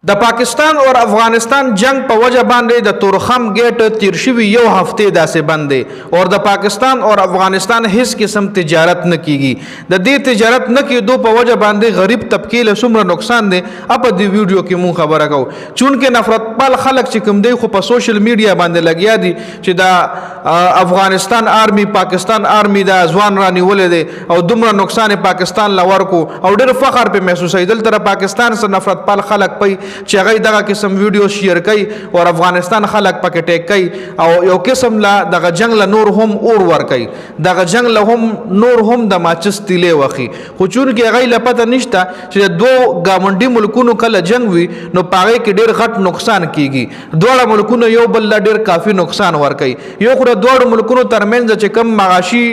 د پاکستان اور افغانستان جنگ په وجه باندې د تورخم گیټ تیر شوی یو هفته داسې بند دی اور د پاکستان اور افغانستان هیڅ قسم تجارت نه کیږي د دې تجارت نه کیدو په وجه باندې غریب طبقه له څومره نقصان دی په دې ویډیو کې مون خبره کوو چونکه نفرت پال خلک چې کوم دی خو په سوشل میډیا باندې لګیا دي چې د افغانستان آرمی پاکستان آرمی د ځوان رانیولې دي او دومره نقصان پاکستان لور کو او ډېر فخر په محسوسې دل تر پاکستان سره نفرت پال خلک پي چې هغه دغه قسم ویډیو شیر کوي او افغانستان خلک پکې ټیک کوي او یو قسم لا دغه جنگ له نور هم اور ور کوي دغه جنگ له هم نور هم د ماچس تیلې وخی خو چون کې هغه لپاره نشته چې دوه ګاونډي ملکونو کله جنگ وي نو پاره کې ډېر غټ نقصان کیږي دوه ملکونو یو بل ډېر کافي نقصان ور کوي یو خو دوه ملکونو ترمنځ چې کم معاشي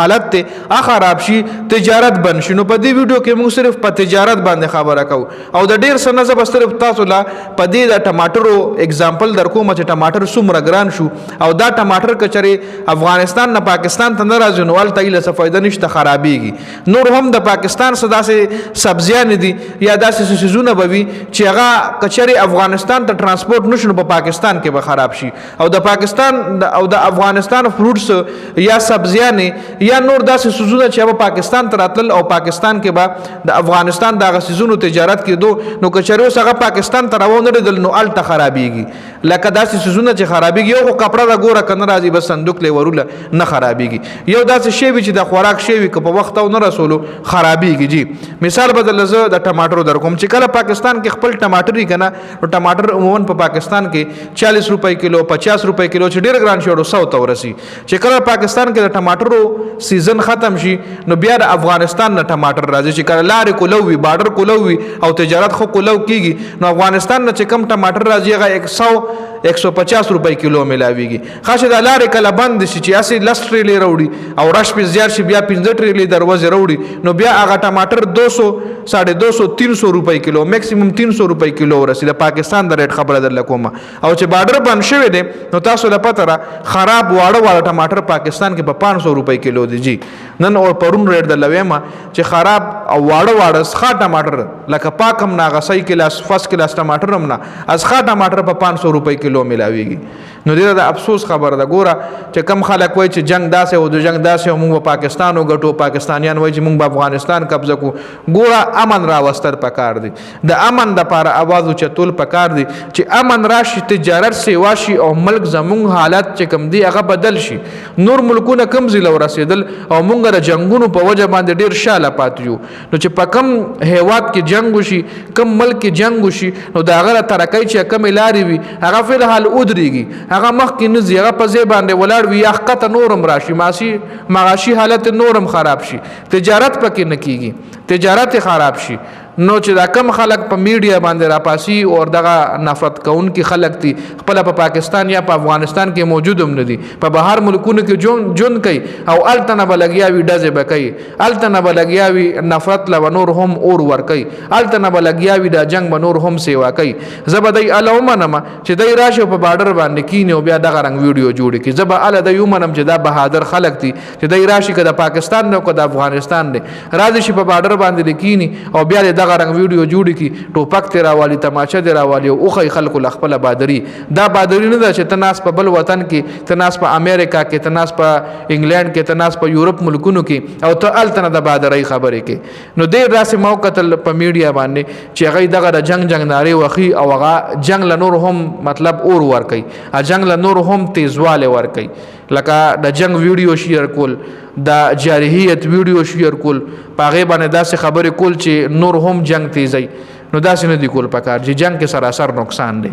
حالت ته خراب شي تجارت بن شي نو په دې ویډیو کې موږ صرف په تجارت باندې خبره کوو او د ډېر سنځه صرف تاسو لا په دې د ټماټرو اگزامپل در کوم چې ټماټر څومره ګران شو او دا ټماټر کچري افغانستان نه پاکستان ته نه راځي نو ولته یې څه فائدہ نشته خرابېږي نور هم د پاکستان سداسې سبزیان دي یا داسې سيزونه بوي چې هغه کچري افغانستان ته ترانسپورت نشو په پاکستان کې به خراب شي او د پاکستان او د افغانستان فروټس یا سبزیان یا نور داسې سيزونه چې په پاکستان ته راتل او پاکستان کې به د افغانستان دغه سيزونو تجارت کېدو نو کچري هغه پاکستان ته راوونه دل نو الته خرابېږي لکه داسې سيزونه چې خرابېږي یو کپڑا دا ګوره کنه راځي بس صندوق له ورول نه خرابېږي یو داسې شی چې د خوراک شی که په وخت او نه رسولو خرابېږي جی مثال بدل زه د ټماټر در کوم چې کله پاکستان کې خپل ټماټر کنه نو ټماټر عموما په پاکستان کې 40 روپۍ کیلو 50 روپۍ کیلو چې ډېر ګران شي او 100 ته ورسي چې کله پاکستان کې د ټماټرو سیزن ختم شي نو بیا د افغانستان نه ټماټر راځي چې کله لارې کولوي بارډر کولوي او تجارت خو کولو کیږي نو افغانستان نه چې کم ټماټر راځي هغه 150 روپۍ کیلو ملاويږي خاصه د لارې کله بند شي چې اسی لستري وروړي او رش په زیات شي بیا 15 ټریلی دروازه وروړي نو بیا هغه ټماټر 200 250 300 روپۍ کیلو میکسیمم 300 روپۍ کیلو ورسي د پاکستان د ریټ خبره در لکومه او چې بارډر بند شوی دی نو تاسو له پته را خراب واړه ټماټر پاکستان کې په 500 روپۍ کیلو دی جی نن اور پرون ریټ د لويما چې خراب او واړه ښه ټماټر لکه پاکم ناغسای کلاس فرست کلاس ټماټر هم نه از ښه ټماټر په 500 روپۍ کیلو ملاويږي نو دې د افسوس خبره ده ګوره چې کم خلک وای چې جنگ داسې او د جنگ داسې او موږ په پاکستان او ګټو پاکستانیان وای چې موږ په افغانستان قبضه کو ګوره امن راوستر پکار دي د امن د لپاره आवाज چتول پکار دي چې امن راشي تجارت سیوا شي او ملک زموږ حالت چې کم دي هغه بدل شي نور ملکونه کم زیل ورسېدل او موږ د جنگونو په وجه باندې ډیر شاله پاتیو نو چې په کم هیواد کې جنگ وشي کم ملک کې جنگ وشي نو دا غره ترکای چې کم لاري وي هغه فل حال ودرېږي هغه مخ کې نه زیغه په ځای باندې ولاړ وي یا خطه نورم راشي معاشي حالت نورم خراب شي تجارت پکې نه کیږي تجارت خراب شي نو چې دا کم خلک په میډیا باندې راپاسي او دغه نفرت کون کې خلک دي خپل په پاکستان یا په افغانستان کې موجود هم نه دي په بهر ملکونو کې جون کوي او التنه بلګیاوي ډزه بکوي التنه بلګیاوي نفرت له نور هم اور ور کوي التنه بلګیاوي د جنگ بنور هم سیوا کوي زبدای الومنما چې دای راشه په بارډر باندې کینه او بیا دغه رنگ ویډیو جوړ کی زب ال د یومنم چې دا بهادر خلک دي چې دای راشي کده پاکستان نه کده افغانستان نه راځي شي په بارډر باندې کینی او بیا دغه رنگ ویډیو جوړ کی ټوپک تیرا والی تماشه تیرا والی او خی خلق خپل بادری دا بادری نه ده چې تناس په بل وطن کې تناس په امریکا کې تناس په انګلند کې تناس په یورپ ملکونو کې او ته التنه د بادری خبرې کې نو ډیر راسي موقع په میډیا باندې چې هغه دغه جنگ ناری وخی او هغه جنگ له نور هم مطلب اور ور کوي ا جنگ له نور هم تیزواله ور کوي لکه د جنگ ویډیو شیر کول د جارحیت ویډیو شیر کول پاغه باندې داسې خبرې کول چې نور هم جنگ تیزي نو داسې نه دی کول پکار چې جنگ کې سراسر نقصان دی